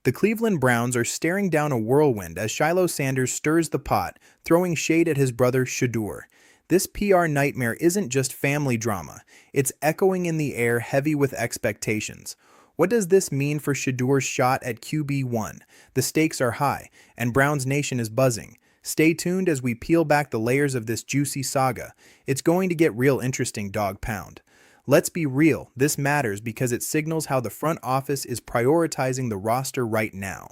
The Cleveland Browns are staring down a whirlwind as Shiloh Sanders stirs the pot, throwing shade at his brother Shedeur. This PR nightmare isn't just family drama, it's echoing in the air heavy with expectations. What does this mean for Shedeur's shot at QB1? The stakes are high, and Browns Nation is buzzing. Stay tuned as we peel back the layers of this juicy saga. It's going to get real interesting, dog pound. Let's be real, this matters because it signals how the front office is prioritizing the roster right now.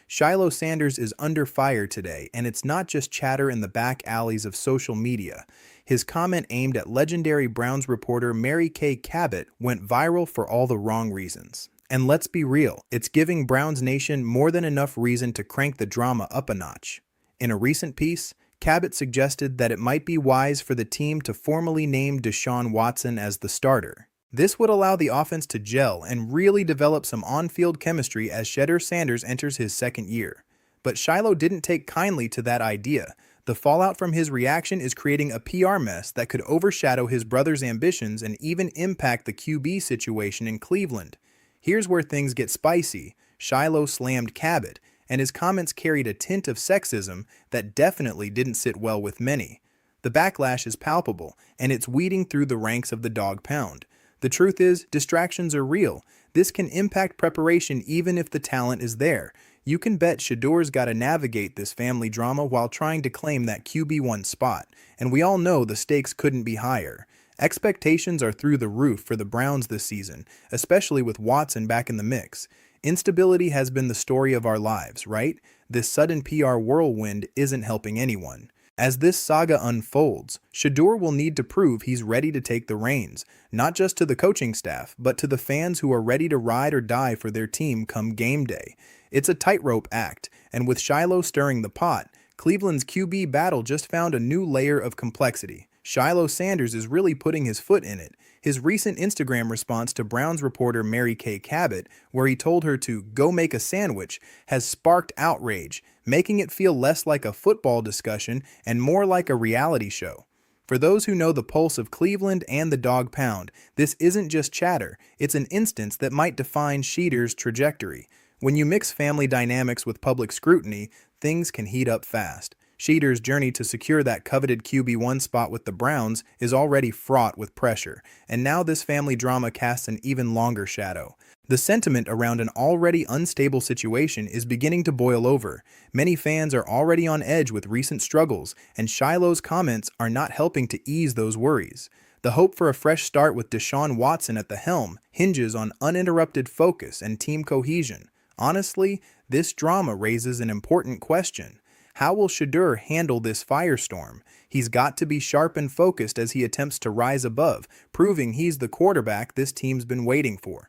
Shiloh Sanders is under fire today, and it's not just chatter in the back alleys of social media. His comment aimed at legendary Browns reporter Mary Kay Cabot went viral for all the wrong reasons. And let's be real, it's giving Browns Nation more than enough reason to crank the drama up a notch. In a recent piece, Cabot suggested that it might be wise for the team to formally name Deshaun Watson as the starter. This would allow the offense to gel and really develop some on-field chemistry as Shiloh Sanders enters his second year. But Shiloh didn't take kindly to that idea. The fallout from his reaction is creating a PR mess that could overshadow his brother's ambitions and even impact the QB situation in Cleveland. Here's where things get spicy. Shiloh slammed Cabot, and his comments carried a tint of sexism that definitely didn't sit well with many. The backlash is palpable, and it's weeding through the ranks of the dog pound. The truth is, distractions are real. This can impact preparation even if the talent is there. You can bet Shedeur's got to navigate this family drama while trying to claim that QB1 spot, and we all know the stakes couldn't be higher. Expectations are through the roof for the Browns this season, especially with Watson back in the mix. Instability has been the story of our lives, right? This sudden PR whirlwind isn't helping anyone. As this saga unfolds, Shedeur will need to prove he's ready to take the reins, not just to the coaching staff, but to the fans who are ready to ride or die for their team come game day. It's a tightrope act, and with Shiloh stirring the pot, Cleveland's QB battle just found a new layer of complexity. Shiloh Sanders is really putting his foot in it. His recent Instagram response to Browns reporter Mary Kay Cabot, where he told her to go make a sandwich, has sparked outrage, making it feel less like a football discussion and more like a reality show. For those who know the pulse of Cleveland and the dog pound, this isn't just chatter, it's an instance that might define Shedeur's trajectory. When you mix family dynamics with public scrutiny, things can heat up fast. Shedeur's journey to secure that coveted QB1 spot with the Browns is already fraught with pressure, and now this family drama casts an even longer shadow. The sentiment around an already unstable situation is beginning to boil over. Many fans are already on edge with recent struggles, and Shiloh's comments are not helping to ease those worries. The hope for a fresh start with Deshaun Watson at the helm hinges on uninterrupted focus and team cohesion. Honestly, this drama raises an important question. How will Shedeur handle this firestorm? He's got to be sharp and focused as he attempts to rise above, proving he's the quarterback this team's been waiting for.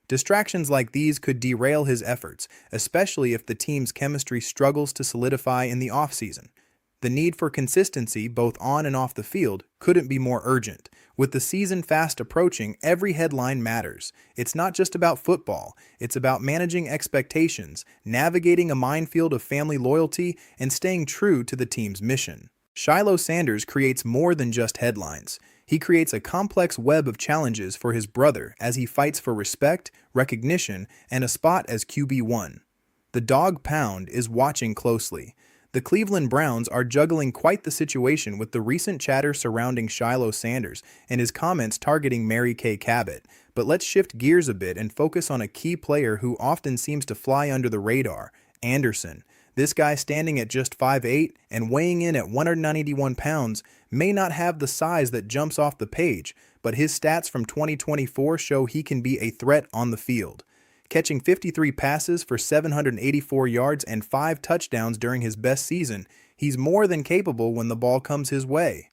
Distractions like these could derail his efforts, especially if the team's chemistry struggles to solidify in the offseason. The need for consistency, both on and off the field, couldn't be more urgent. With the season fast approaching, every headline matters. It's not just about football, it's about managing expectations, navigating a minefield of family loyalty, and staying true to the team's mission. Shiloh Sanders creates more than just headlines. He creates a complex web of challenges for his brother as he fights for respect, recognition, and a spot as QB1. The dog pound is watching closely. The Cleveland Browns are juggling quite the situation with the recent chatter surrounding Shiloh Sanders and his comments targeting Mary Kay Cabot. But let's shift gears a bit and focus on a key player who often seems to fly under the radar, Anderson. This guy, standing at just 5'8" and weighing in at 191 pounds, may not have the size that jumps off the page, but his stats from 2024 show he can be a threat on the field. Catching 53 passes for 784 yards and 5 touchdowns during his best season, he's more than capable when the ball comes his way.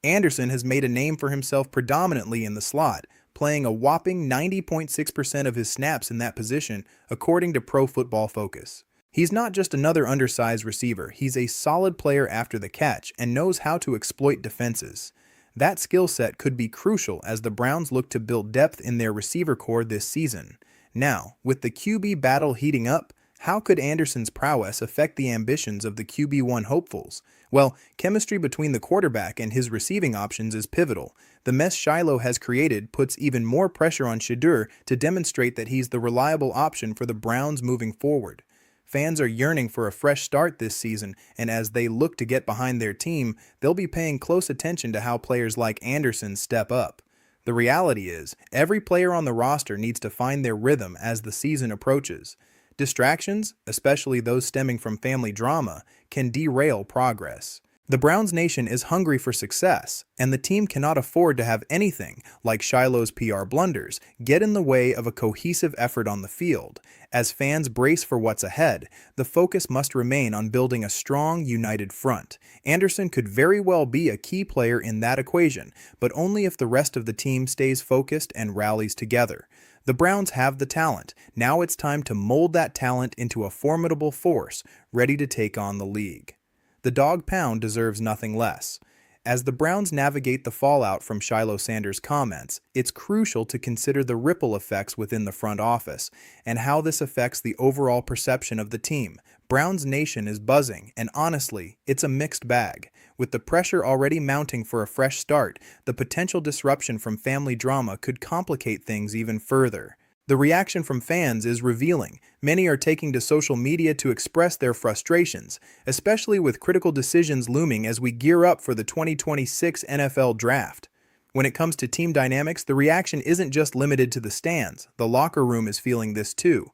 Anderson has made a name for himself predominantly in the slot, playing a whopping 90.6% of his snaps in that position, according to Pro Football Focus. He's not just another undersized receiver, he's a solid player after the catch and knows how to exploit defenses. That skill set could be crucial as the Browns look to build depth in their receiver core this season. Now, with the QB battle heating up, How could Anderson's prowess affect the ambitions of the QB1 hopefuls? Well, chemistry between the quarterback and his receiving options is pivotal. The mess Shiloh has created puts even more pressure on Shedeur to demonstrate that he's the reliable option for the Browns moving forward. Fans are yearning for a fresh start this season, and as they look to get behind their team, they'll be paying close attention to how players like Anderson step up. The reality is, every player on the roster needs to find their rhythm as the season approaches. Distractions, especially those stemming from family drama, can derail progress. The Browns Nation is hungry for success, and the team cannot afford to have anything, like Shiloh's PR blunders, get in the way of a cohesive effort on the field. As fans brace for what's ahead, the focus must remain on building a strong, united front. Anderson could very well be a key player in that equation, but only if the rest of the team stays focused and rallies together. The Browns have the talent. Now it's time to mold that talent into a formidable force, ready to take on the league. The dog pound deserves nothing less. As the Browns navigate the fallout from Shiloh Sanders' comments, it's crucial to consider the ripple effects within the front office and how this affects the overall perception of the team. Browns Nation is buzzing, and honestly, it's a mixed bag. With the pressure already mounting for a fresh start, the potential disruption from family drama could complicate things even further. The reaction from fans is revealing. Many are taking to social media to express their frustrations, especially with critical decisions looming as we gear up for the 2026 NFL Draft. When it comes to team dynamics, the reaction isn't just limited to the stands. The locker room is feeling this too.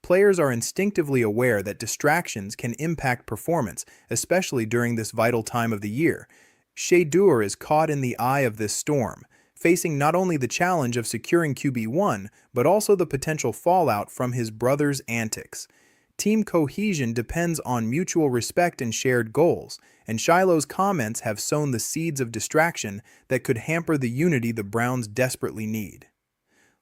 Players are instinctively aware that distractions can impact performance, especially during this vital time of the year. Shedeur is caught in the eye of this storm, facing not only the challenge of securing QB1, but also the potential fallout from his brother's antics. Team cohesion depends on mutual respect and shared goals, and Shiloh's comments have sown the seeds of distraction that could hamper the unity the Browns desperately need.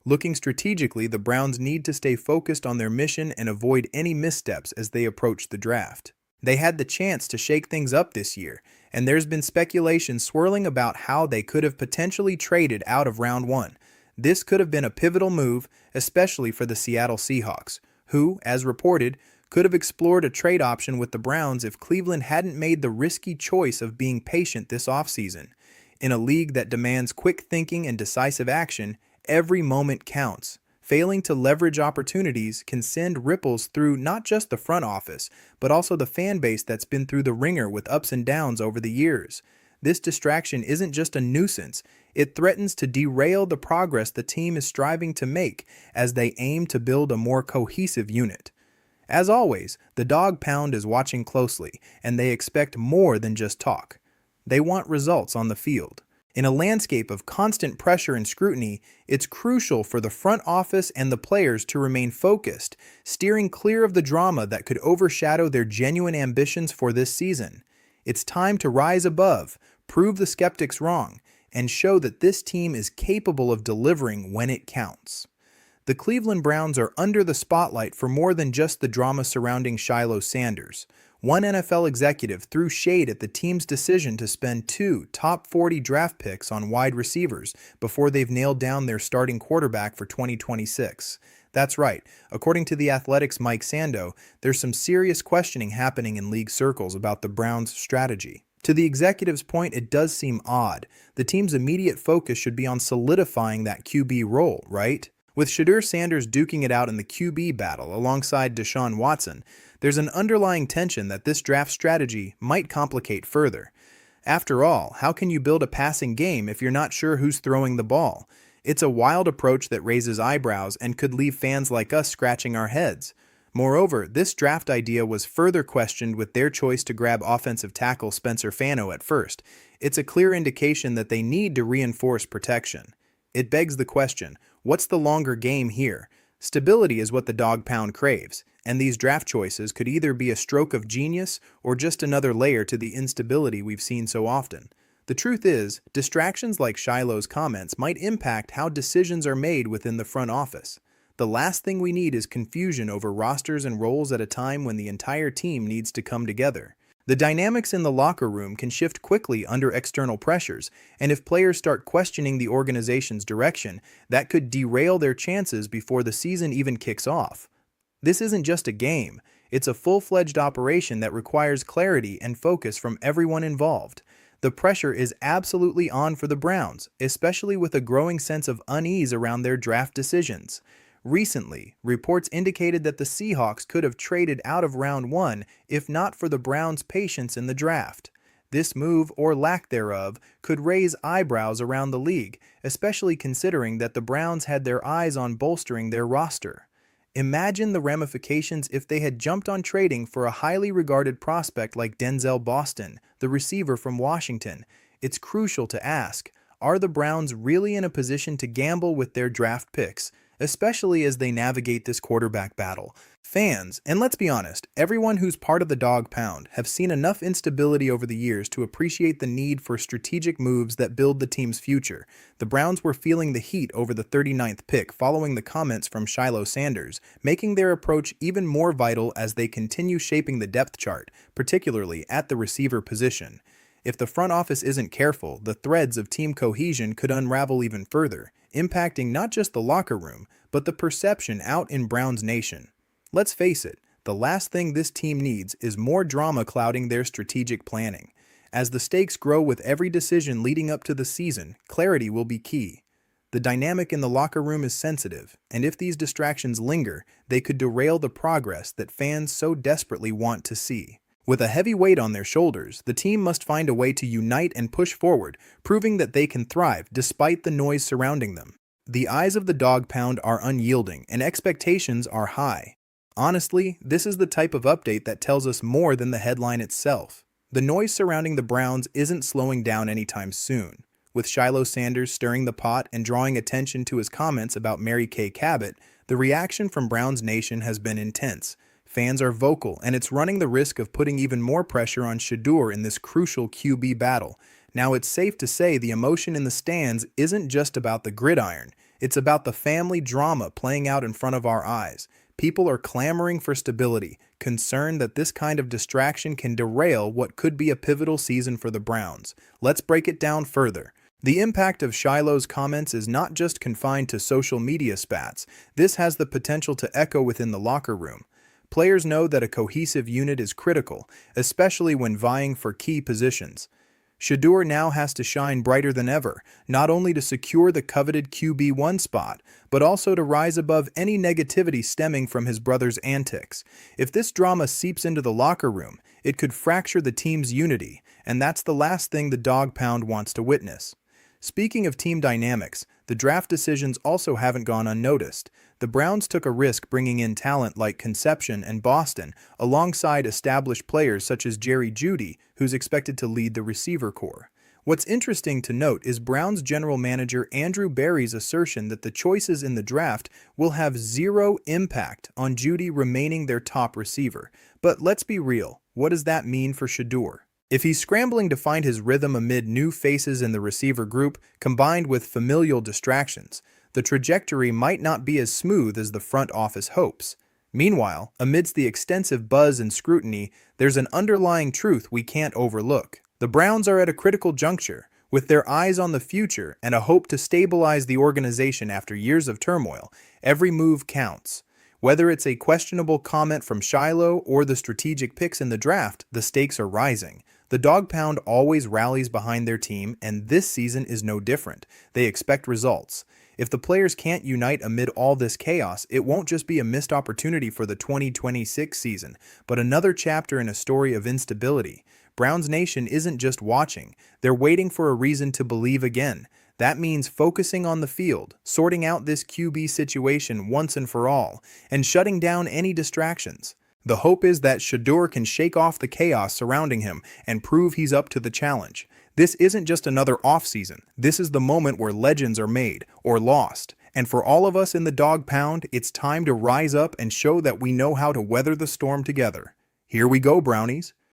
Looking strategically, the Browns need to stay focused on their mission and avoid any missteps as they approach the draft. They had the chance to shake things up this year, and there's been speculation swirling about how they could have potentially traded out of round one. This could have been a pivotal move, especially for the Seattle Seahawks, who, as reported, could have explored a trade option with the Browns if Cleveland hadn't made the risky choice of being patient this offseason. In a league that demands quick thinking and decisive action, every moment counts. Failing to leverage opportunities can send ripples through not just the front office, but also the fan base that's been through the ringer with ups and downs over the years. This distraction isn't just a nuisance, it threatens to derail the progress the team is striving to make as they aim to build a more cohesive unit. As always, the dog pound is watching closely, and they expect more than just talk. They want results on the field. In a landscape of constant pressure and scrutiny, it's crucial for the front office and the players to remain focused, steering clear of the drama that could overshadow their genuine ambitions for this season. It's time to rise above, prove the skeptics wrong, and show that this team is capable of delivering when it counts. The Cleveland Browns are under the spotlight for more than just the drama surrounding Shiloh Sanders. One NFL executive threw shade at the team's decision to spend 2 top 40 draft picks on wide receivers before they've nailed down their starting quarterback for 2026. That's right, according to The Athletic's Mike Sando, there's some serious questioning happening in league circles about the Browns' strategy. To the executive's point, it does seem odd. The team's immediate focus should be on solidifying that QB role, right? With Shedeur Sanders duking it out in the QB battle alongside Deshaun Watson, there's an underlying tension that this draft strategy might complicate further. After all, how can you build a passing game if you're not sure who's throwing the ball? It's a wild approach that raises eyebrows and could leave fans like us scratching our heads. Moreover, this draft idea was further questioned with their choice to grab offensive tackle Spencer Fano at first. It's a clear indication that they need to reinforce protection. It begs the question, what's the longer game here? Stability is what the dog pound craves, and these draft choices could either be a stroke of genius or just another layer to the instability we've seen so often. The truth is, distractions like Shiloh's comments might impact how decisions are made within the front office. The last thing we need is confusion over rosters and roles at a time when the entire team needs to come together. The dynamics in the locker room can shift quickly under external pressures, and if players start questioning the organization's direction, that could derail their chances before the season even kicks off. This isn't just a game, It's a full-fledged operation that requires clarity and focus from everyone involved. The pressure is absolutely on for the Browns, especially with a growing sense of unease around their draft decisions. Recently, reports indicated that the Seahawks could have traded out of round 1 if not for the Browns' patience in the draft. This move, or lack thereof, could raise eyebrows around the league, especially considering that the Browns had their eyes on bolstering their roster. Imagine the ramifications if they had jumped on trading for a highly regarded prospect like Denzel Boston, the receiver from Washington. It's crucial to ask, are the Browns really in a position to gamble with their draft picks, especially as they navigate this quarterback battle? Fans, and let's be honest, everyone who's part of the dog pound, have seen enough instability over the years to appreciate the need for strategic moves that build the team's future. The Browns were feeling the heat over the 39th pick following the comments from Shiloh Sanders, making their approach even more vital as they continue shaping the depth chart, particularly at the receiver position. If the front office isn't careful, the threads of team cohesion could unravel even further, impacting not just the locker room, but the perception out in Browns Nation. Let's face it, the last thing this team needs is more drama clouding their strategic planning. As the stakes grow with every decision leading up to the season, clarity will be key. The dynamic in the locker room is sensitive, and if these distractions linger, they could derail the progress that fans so desperately want to see. With a heavy weight on their shoulders, the team must find a way to unite and push forward, proving that they can thrive despite the noise surrounding them. The eyes of the dog pound are unyielding, and expectations are high. Honestly, this is the type of update that tells us more than the headline itself. The noise surrounding the Browns isn't slowing down anytime soon. With Shiloh Sanders stirring the pot and drawing attention to his comments about Mary Kay Cabot, the reaction from Browns Nation has been intense. Fans are vocal, and it's running the risk of putting even more pressure on Shedeur in this crucial QB battle. Now, it's safe to say the emotion in the stands isn't just about the gridiron. It's about the family drama playing out in front of our eyes. People are clamoring for stability, concerned that this kind of distraction can derail what could be a pivotal season for the Browns. Let's break it down further. The impact of Shiloh's comments is not just confined to social media spats. This has the potential to echo within the locker room. Players know that a cohesive unit is critical, especially when vying for key positions. Shedeur now has to shine brighter than ever, not only to secure the coveted QB1 spot, but also to rise above any negativity stemming from his brother's antics. If this drama seeps into the locker room, it could fracture the team's unity, and that's the last thing the dog pound wants to witness. Speaking of team dynamics, the draft decisions also haven't gone unnoticed. The Browns took a risk bringing in talent like Conception and Boston, alongside established players such as Jerry Jeudy, who's expected to lead the receiver corps. What's interesting to note is Browns general manager Andrew Berry's assertion that the choices in the draft will have zero impact on Jeudy remaining their top receiver. But let's be real, what does that mean for Shedeur? If he's scrambling to find his rhythm amid new faces in the receiver group, combined with familial distractions, the trajectory might not be as smooth as the front office hopes. Meanwhile, amidst the extensive buzz and scrutiny, there's an underlying truth we can't overlook. The Browns are at a critical juncture, with their eyes on the future and a hope to stabilize the organization after years of turmoil. Every move counts. Whether it's a questionable comment from Shiloh or the strategic picks in the draft, the stakes are rising. The dog pound always rallies behind their team, and this season is no different. They expect results. If the players can't unite amid all this chaos, it won't just be a missed opportunity for the 2026 season, but another chapter in a story of instability. Browns Nation isn't just watching, they're waiting for a reason to believe again. That means focusing on the field, sorting out this QB situation once and for all, and shutting down any distractions. The hope is that Shedeur can shake off the chaos surrounding him and prove he's up to the challenge. This isn't just another offseason. This is the moment where legends are made or lost. And for all of us in the dog pound, it's time to rise up and show that we know how to weather the storm together. Here we go, Brownies.